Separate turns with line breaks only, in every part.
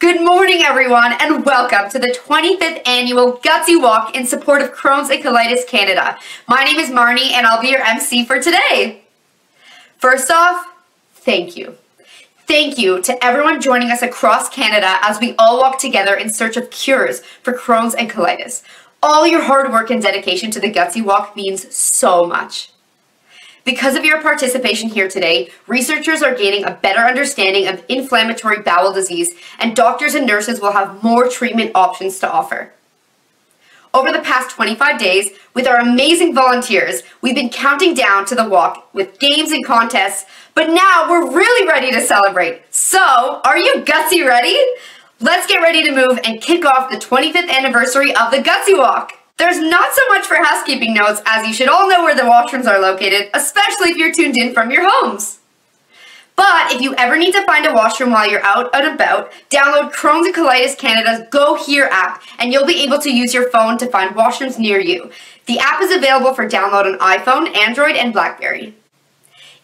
Good morning, everyone, and welcome to the 25th Annual Gutsy Walk in support of Crohn's and Colitis Canada. My name is Marnie, and I'll be your MC for today. First off, thank you. Thank you to everyone joining us across Canada as we all walk together in search of cures for Crohn's and Colitis. All your hard work and dedication to the Gutsy Walk means so much. Because of your participation here today, researchers are gaining a better understanding of inflammatory bowel disease, and doctors and nurses will have more treatment options to offer. Over the past 25 days, with our amazing volunteers, we've been counting down to the walk with games and contests, but now we're really ready to celebrate. So, are you Gutsy ready? Let's get ready to move and kick off the 25th anniversary of the Gutsy Walk. There's not so much for housekeeping notes, as you should all know where the washrooms are located, especially if you're tuned in from your homes. But if you ever need to find a washroom while you're out and about, download Crohn's and Colitis Canada's Go Here app, and you'll be able to use your phone to find washrooms near you. The app is available for download on iPhone, Android, and BlackBerry.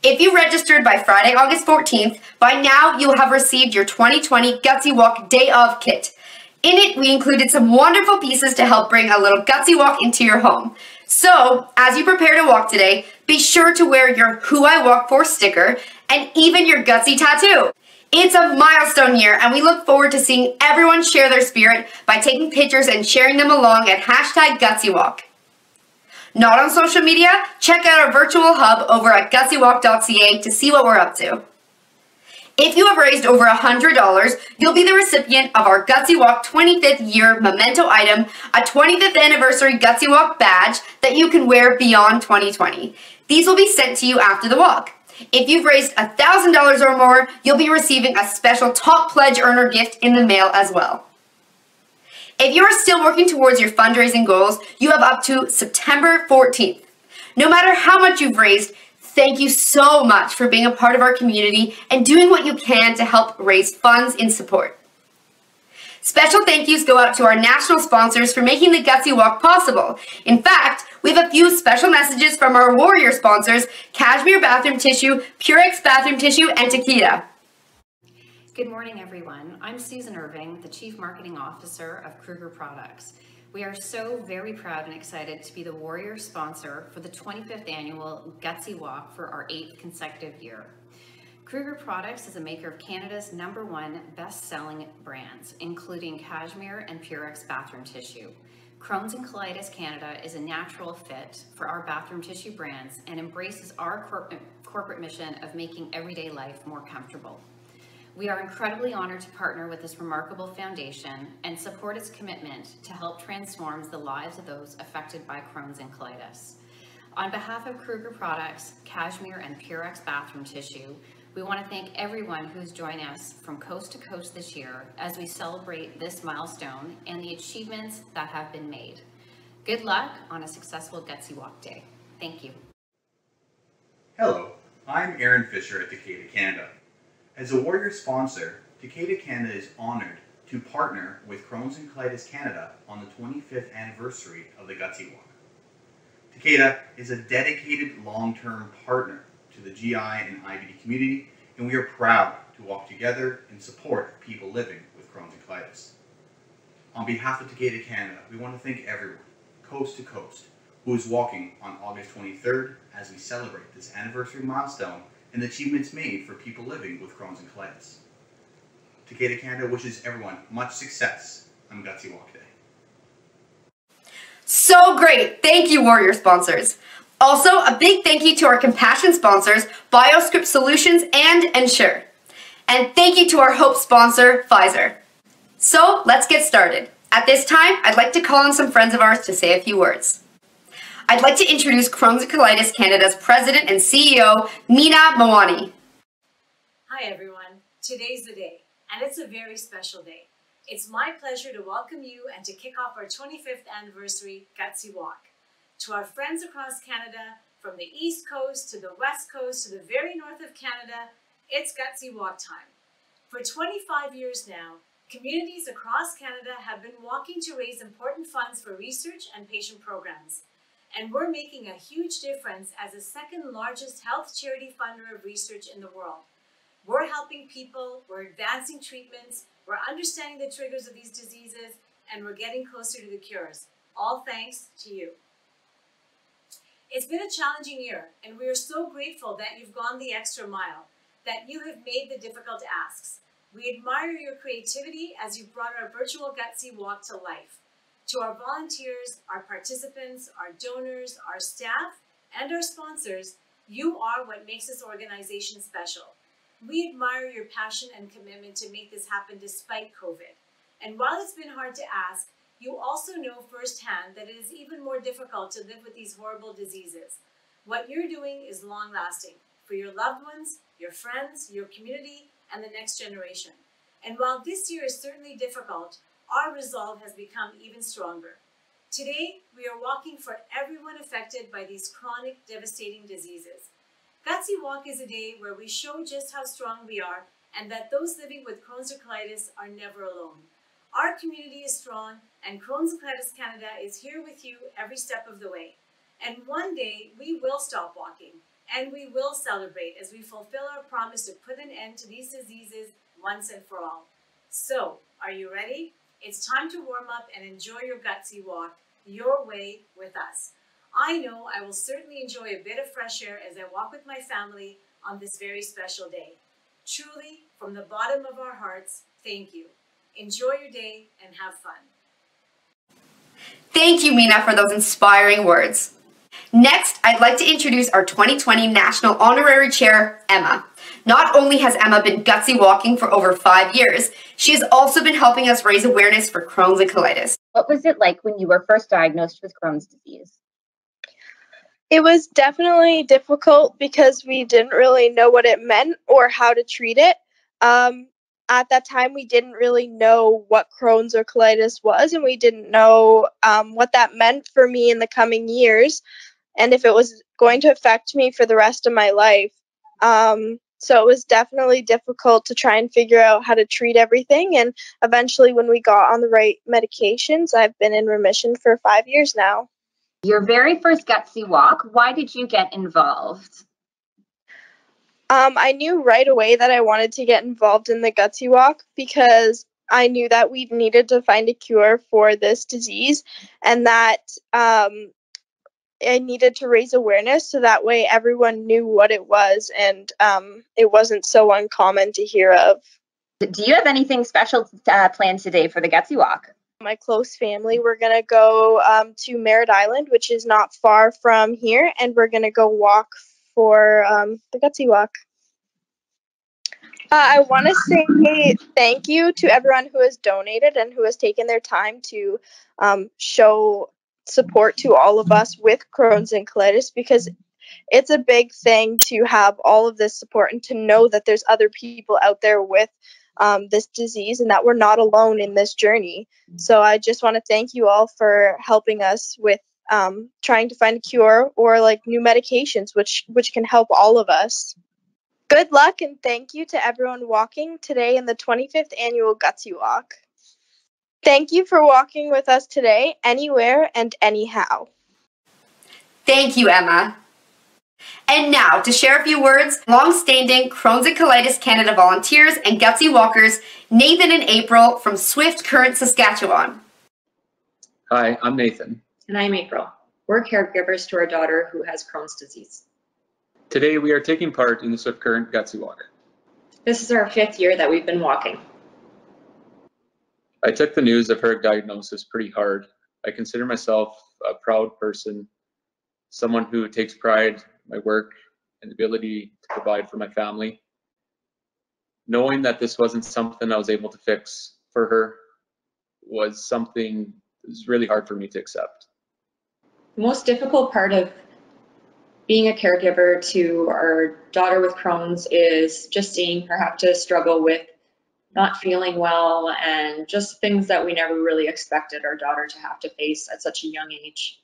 If you registered by Friday, August 14th, by now you'll have received your 2020 Gutsy Walk Day of Kit. In it, we included some wonderful pieces to help bring a little Gutsy Walk into your home. So, as you prepare to walk today, be sure to wear your Who I Walk For sticker and even your Gutsy tattoo. It's a milestone year, and we look forward to seeing everyone share their spirit by taking pictures and sharing them along at #GutsyWalk. Not on social media? Check out our virtual hub over at gutsywalk.ca to see what we're up to. If you have raised over $100, you'll be the recipient of our Gutsy Walk 25th year memento item, a 25th anniversary Gutsy Walk badge that you can wear beyond 2020. These will be sent to you after the walk. If you've raised $1,000 or more, you'll be receiving a special top pledge earner gift in the mail as well. If you are still working towards your fundraising goals, you have up to September 14th. No matter how much you've raised, thank you so much for being a part of our community and doing what you can to help raise funds in support. Special thank yous go out to our national sponsors for making the Gutsy Walk possible. In fact, we have a few special messages from our warrior sponsors, Cashmere Bathroom Tissue, Purex Bathroom Tissue, and Takeda.
Good morning, everyone. I'm Susan Irving, the Chief Marketing Officer of Kruger Products. We are so very proud and excited to be the warrior sponsor for the 25th annual Gutsy Walk for our 8th consecutive year. Kruger Products is a maker of Canada's #1 best-selling brands, including Cashmere and Purex bathroom tissue. Crohn's and Colitis Canada is a natural fit for our bathroom tissue brands and embraces our corporate mission of making everyday life more comfortable. We are incredibly honored to partner with this remarkable foundation and support its commitment to help transform the lives of those affected by Crohn's and Colitis. On behalf of Kruger Products, Cashmere, and Purex bathroom tissue, we want to thank everyone who's joined us from coast to coast this year as we celebrate this milestone and the achievements that have been made. Good luck on a successful Gutsy Walk Day. Thank you.
Hello, I'm Aaron Fisher at Takeda Canada. As a warrior sponsor, Takeda Canada is honored to partner with Crohn's and Colitis Canada on the 25th anniversary of the Gutsy Walk. Takeda is a dedicated long-term partner to the GI and IBD community, and we are proud to walk together in support of people living with Crohn's and Colitis. On behalf of Takeda Canada, we want to thank everyone, coast to coast, who is walking on August 23rd as we celebrate this anniversary milestone and the achievements made for people living with Crohn's and Colitis. Takeda Canada wishes everyone much success on Gutsy Walk Day.
So great! Thank you, warrior sponsors. Also, a big thank you to our compassion sponsors, BioScript Solutions and Ensure. And thank you to our hope sponsor, Pfizer. So, let's get started. At this time, I'd like to call on some friends of ours to say a few words. I'd like to introduce Crohn's and Colitis Canada's President and CEO, Mina Moani.
Hi everyone, today's the day, and it's a very special day. It's my pleasure to welcome you and to kick off our 25th anniversary Gutsy Walk. To our friends across Canada, from the East Coast to the West Coast to the very north of Canada, it's Gutsy Walk time. For 25 years now, communities across Canada have been walking to raise important funds for research and patient programs. And we're making a huge difference as the second largest health charity funder of research in the world. We're helping people, we're advancing treatments, we're understanding the triggers of these diseases, and we're getting closer to the cures, all thanks to you. It's been a challenging year, and we are so grateful that you've gone the extra mile, that you have made the difficult asks. We admire your creativity as you've brought our virtual Gutsy Walk to life. To our volunteers, our participants, our donors, our staff, and our sponsors, you are what makes this organization special. We admire your passion and commitment to make this happen despite COVID. And while it's been hard to ask, you also know firsthand that it is even more difficult to live with these horrible diseases. What you're doing is long-lasting for your loved ones, your friends, your community, and the next generation. And while this year is certainly difficult, our resolve has become even stronger. Today, we are walking for everyone affected by these chronic, devastating diseases. Gutsy Walk is a day where we show just how strong we are and that those living with Crohn's or colitis are never alone. Our community is strong, and Crohn's and Colitis Canada is here with you every step of the way. And one day, we will stop walking, and we will celebrate as we fulfill our promise to put an end to these diseases once and for all. So, are you ready? It's time to warm up and enjoy your Gutsy Walk your way with us. I know I will certainly enjoy a bit of fresh air as I walk with my family on this very special day. Truly, from the bottom of our hearts, thank you. Enjoy your day and have fun.
Thank you, Mina, for those inspiring words. Next, I'd like to introduce our 2020 National Honorary Chair, Emma. Not only has Emma been Gutsy Walking for over 5 years, she has also been helping us raise awareness for Crohn's and colitis.
What was it like when you were first diagnosed with Crohn's disease?
It was definitely difficult because we didn't really know what it meant or how to treat it. At that time, we didn't really know what Crohn's or colitis was, and we didn't know what that meant for me in the coming years and if it was going to affect me for the rest of my life. So it was definitely difficult to try and figure out how to treat everything, and eventually when we got on the right medications, I've been in remission for 5 years now.
Your very first Gutsy Walk, why did you get involved?
I knew right away that I wanted to get involved in the Gutsy Walk because I knew that we needed to find a cure for this disease, and that I needed to raise awareness so that way everyone knew what it was and it wasn't so uncommon to hear of.
Do you have anything special planned today for the Gutsy Walk?
My close family, we're going to go to Merritt Island, which is not far from here, and we're going to go walk for the Gutsy Walk. I want to say thank you to everyone who has donated and who has taken their time to show support to all of us with Crohn's and colitis, because it's a big thing to have all of this support and to know that there's other people out there with this disease and that we're not alone in this journey. So I just want to thank you all for helping us with trying to find a cure or like new medications which can help all of us. Good luck and thank you to everyone walking today in the 25th annual Gutsy Walk. Thank you for walking with us today, anywhere and anyhow.
Thank you, Emma. And now, to share a few words, long-standing Crohn's and Colitis Canada volunteers and Gutsy Walkers, Nathan and April from Swift Current, Saskatchewan.
Hi, I'm Nathan.
And I'm April. We're caregivers to our daughter who has Crohn's disease.
Today we are taking part in the Swift Current Gutsy Walk.
This is our 5th year that we've been walking.
I took the news of her diagnosis pretty hard. I consider myself a proud person, someone who takes pride in my work and the ability to provide for my family. Knowing that this wasn't something I was able to fix for her was something that was really hard for me to accept.
The most difficult part of being a caregiver to our daughter with Crohn's is just seeing her have to struggle with not feeling well and just things that we never really expected our daughter to have to face at such a young age.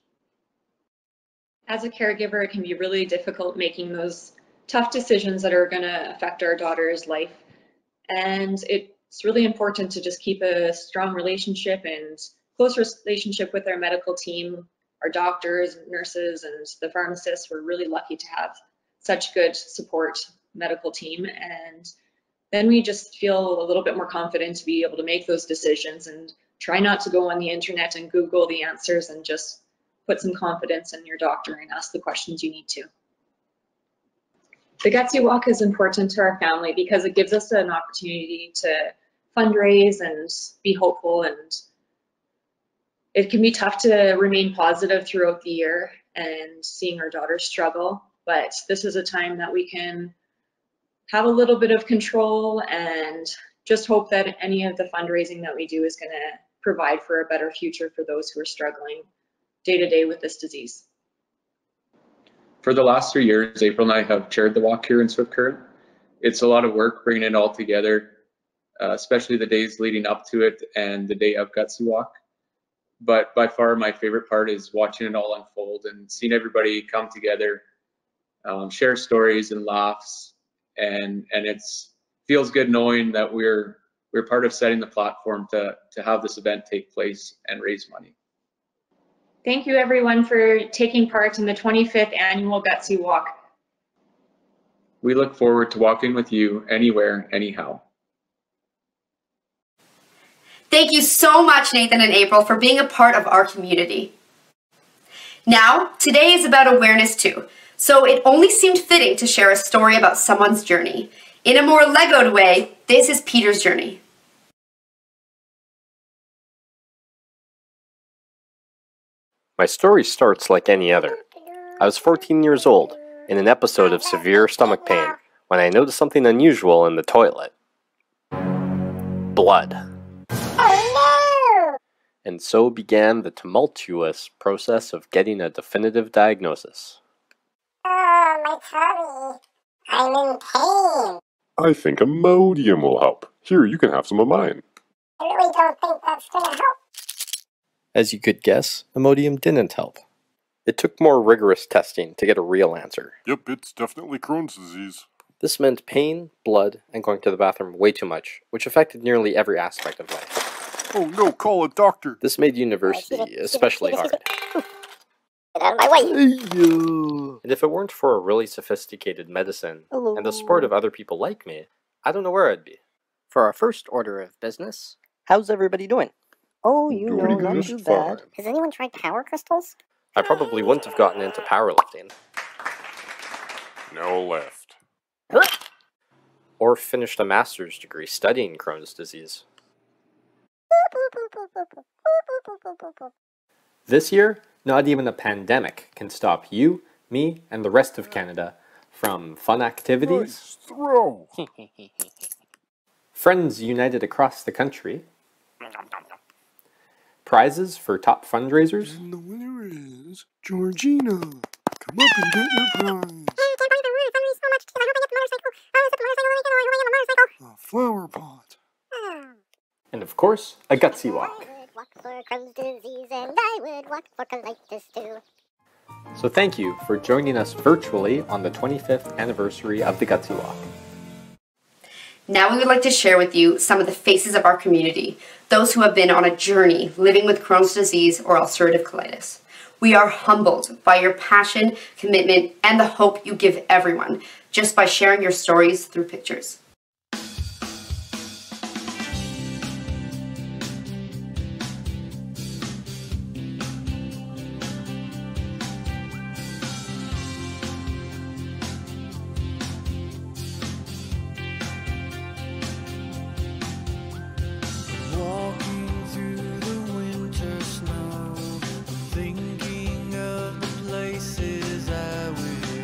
As a caregiver, it can be really difficult making those tough decisions that are going to affect our daughter's life. And it's really important to just keep a strong relationship and close relationship with our medical team, our doctors, nurses, and the pharmacists. We're really lucky to have such good support medical team, and then we just feel a little bit more confident to be able to make those decisions and try not to go on the internet and Google the answers, and just put some confidence in your doctor and ask the questions you need to. The Gutsy Walk is important to our family because it gives us an opportunity to fundraise and be hopeful, and it can be tough to remain positive throughout the year and seeing our daughter struggle, but this is a time that we can have a little bit of control and just hope that any of the fundraising that we do is going to provide for a better future for those who are struggling day to day with this disease.
For the last 3 years, April and I have chaired the walk here in Swift Current. It's a lot of work bringing it all together, especially the days leading up to it and the day of Gutsy Walk. But by far my favorite part is watching it all unfold and seeing everybody come together, share stories and laughs, and it's feels good knowing that we're part of setting the platform to have this event take place and raise money.
Thank you everyone for taking part in the 25th annual Gutsy Walk.
We look forward to walking with you anywhere, anyhow.
Thank you so much, Nathan and April, for being a part of our community. Now, today is about awareness too, so it only seemed fitting to share a story about someone's journey. In a more Legoed way, this is Peter's journey.
My story starts like any other. I was 14 years old, in an episode of severe stomach pain, when I noticed something unusual in the toilet. Blood. Oh no! And so began the tumultuous process of getting a definitive diagnosis.
Oh, my tummy. I'm in pain.
I think Imodium will help. Here, you can have some of mine.
I really don't think that's gonna help.
As you could guess, Imodium didn't help. It took more rigorous testing to get a real answer.
Yep, it's definitely Crohn's disease.
This meant pain, blood, and going to the bathroom way too much, which affected nearly every aspect of life.
Oh no, call a doctor!
This made university especially hard.
Get out of my way!
And if it weren't for a really sophisticated medicine and the support of other people like me, I don't know where I'd be.
For our first order of business, how's everybody doing? Oh, you know, not too bad.
Has anyone tried power crystals?
I probably wouldn't have gotten into powerlifting.
No left.
Or finished a master's degree studying Crohn's disease. This year, not even a pandemic can stop you, me, and the rest of Canada from fun activities,
Nice throw.
friends united across the country, prizes for top fundraisers,
And the winner is Georgina. Come up and get your prize. A flower pot.
and of course, a Gutsy Walk.
I would walk for Crohn's disease and I would walk for colitis too.
So thank you for joining us virtually on the 25th anniversary of the Gutsy Walk.
Now we would like to share with you some of the faces of our community, those who have been on a journey living with Crohn's disease or ulcerative colitis. We are humbled by your passion, commitment, and the hope you give everyone just by sharing your stories through pictures.
Walking through the winter snow, thinking of the places I will go.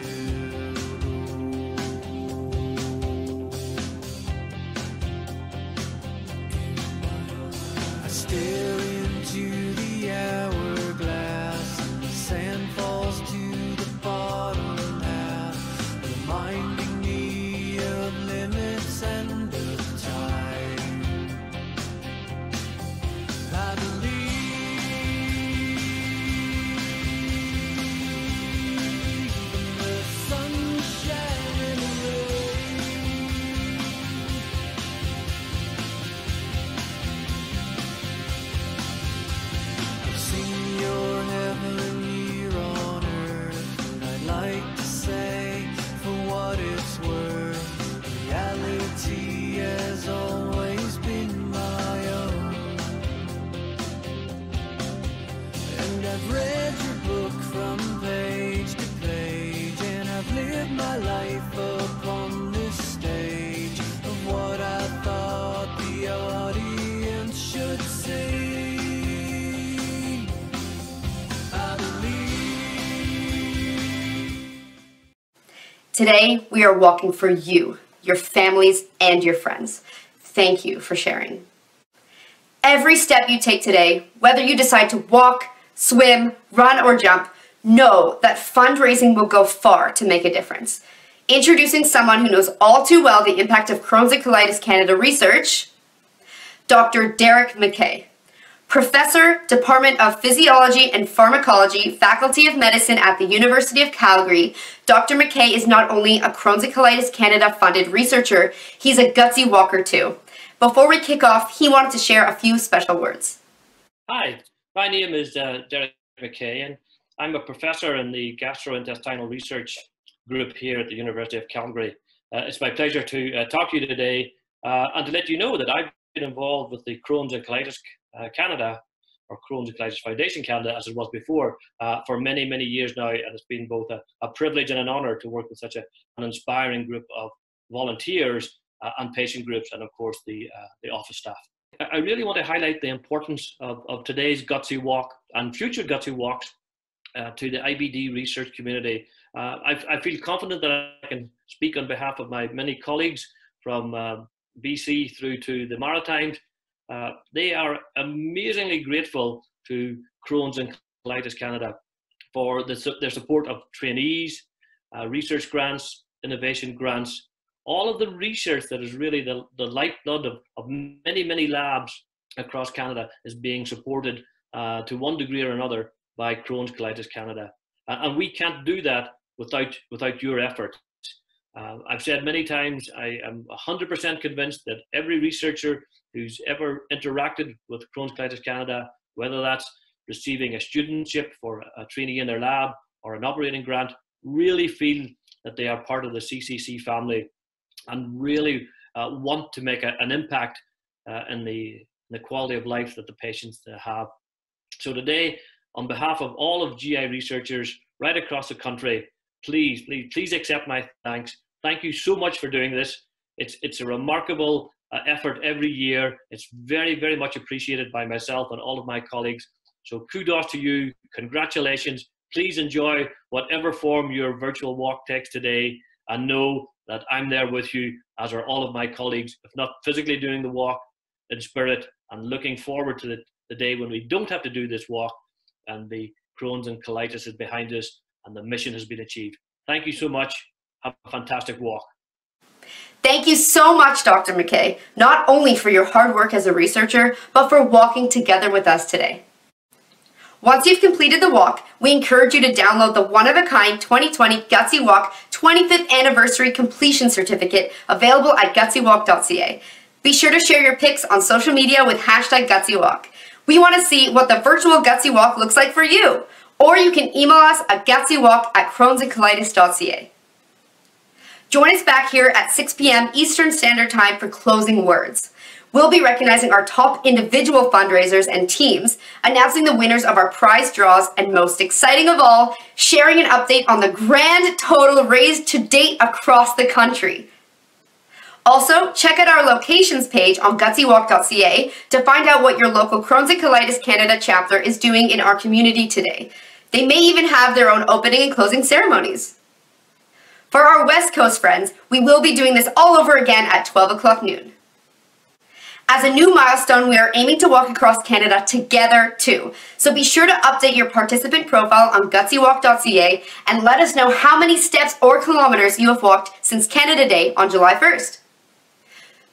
I stare into the hourglass, sand falls to the bottom half, reminding me of limits and of time. I believe in the sunshine and the rain.
Today, we are walking for you, your families, and your friends. Thank you for sharing. Every step you take today, whether you decide to walk, swim, run, or jump, know that fundraising will go far to make a difference. Introducing someone who knows all too well the impact of Crohn's and Colitis Canada research, Dr. Derek Mckay, Professor, Department of Physiology and Pharmacology, Faculty of Medicine at the University of Calgary. Dr. Mckay is not only a Crohn's and Colitis Canada funded researcher, he's a Gutsy walker too. Before we kick off, he wanted to share a few special words.
Hi, my name is Derek Mckay, and I'm a professor in the gastrointestinal research group here at the University of Calgary. It's my pleasure to talk to you today and to let you know that I've been involved with the Crohn's and Colitis Canada, or Crohn's and Colitis Foundation Canada as it was before, for many, many years now, and it's been both a privilege and an honour to work with such an inspiring group of volunteers and patient groups, and of course the office staff. I really want to highlight the importance of today's Gutsy Walk and future Gutsy Walks to the IBD research community. I feel confident that I can speak on behalf of my many colleagues from BC through to the Maritimes. They are amazingly grateful to Crohn's and Colitis Canada for their support of trainees, research grants, innovation grants, all of the research that is really the lifeblood of many, many labs across Canada is being supported to one degree or another by Crohn's Colitis Canada. And we can't do that without your effort. I've said many times, I am 100% convinced that every researcher who's ever interacted with Crohn's Colitis Canada, whether that's receiving a studentship for a trainee in their lab or an operating grant, really feel that they are part of the CCC family and really want to make an impact in the quality of life that the patients have. So today, on behalf of all of GI researchers right across the country, please accept my thanks. Thank you so much for doing this. It's a remarkable effort every year. It's very, very much appreciated by myself and all of my colleagues. So kudos to you. Congratulations. Please enjoy whatever form your virtual walk takes today, and know that I'm there with you, as are all of my colleagues, if not physically doing the walk, in spirit, and looking forward to the day when we don't have to do this walk and the Crohn's and Colitis is behind us and the mission has been achieved. Thank you so much. Have a fantastic walk.
Thank you so much, Dr. Mckay, not only for your hard work as a researcher, but for walking together with us today. Once you've completed the walk, we encourage you to download the one-of-a-kind 2020 Gutsy Walk 25th Anniversary Completion Certificate available at gutsywalk.ca. Be sure to share your pics on social media with #GutsyWalk. We want to see what the virtual Gutsy Walk looks like for you. Or you can email us at gutsywalk@crohnsandcolitis.ca. Join us back here at 6 p.m. Eastern Standard Time for closing words. We'll be recognizing our top individual fundraisers and teams, announcing the winners of our prize draws, and most exciting of all, sharing an update on the grand total raised to date across the country. Also, check out our locations page on gutsywalk.ca to find out what your local Crohn's and Colitis Canada chapter is doing in our community today. They may even have their own opening and closing ceremonies. For our West Coast friends, we will be doing this all over again at 12 o'clock noon. As a new milestone, we are aiming to walk across Canada together too. So be sure to update your participant profile on gutsywalk.ca and let us know how many steps or kilometers you have walked since Canada Day on July 1st.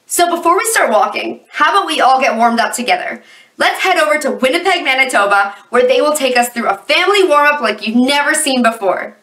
So before we start walking, how about we all get warmed up together? Let's head over to Winnipeg, Manitoba, where they will take us through a family warm-up like you've never seen before.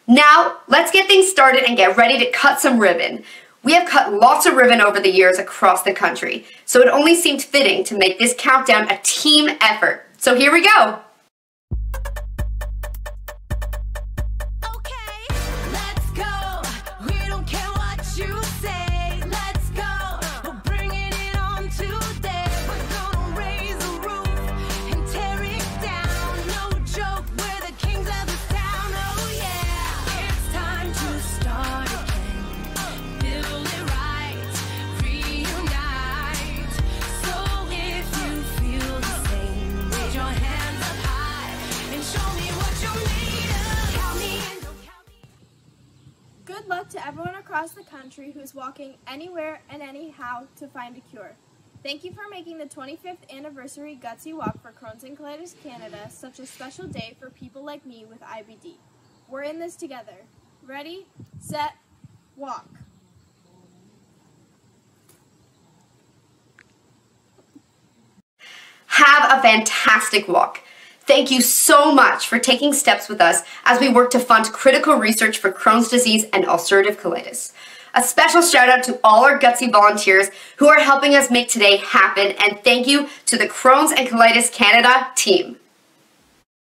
Now, let's get things started and get ready to cut some ribbon. We have cut lots of ribbon over the years across the country, so it only seemed fitting to make this countdown a team effort. So here we go.
Good luck to everyone across the country who's walking anywhere and anyhow to find a cure. Thank you for making the 25th anniversary Gutsy Walk for Crohn's and Colitis Canada such a special day for people like me with IBD. We're in this together. Ready, set, walk.
Have a fantastic walk. Thank you so much for taking steps with us as we work to fund critical research for Crohn's disease and ulcerative colitis. A special shout out to all our Gutsy volunteers who are helping us make today happen, and thank you to the Crohn's and Colitis Canada team.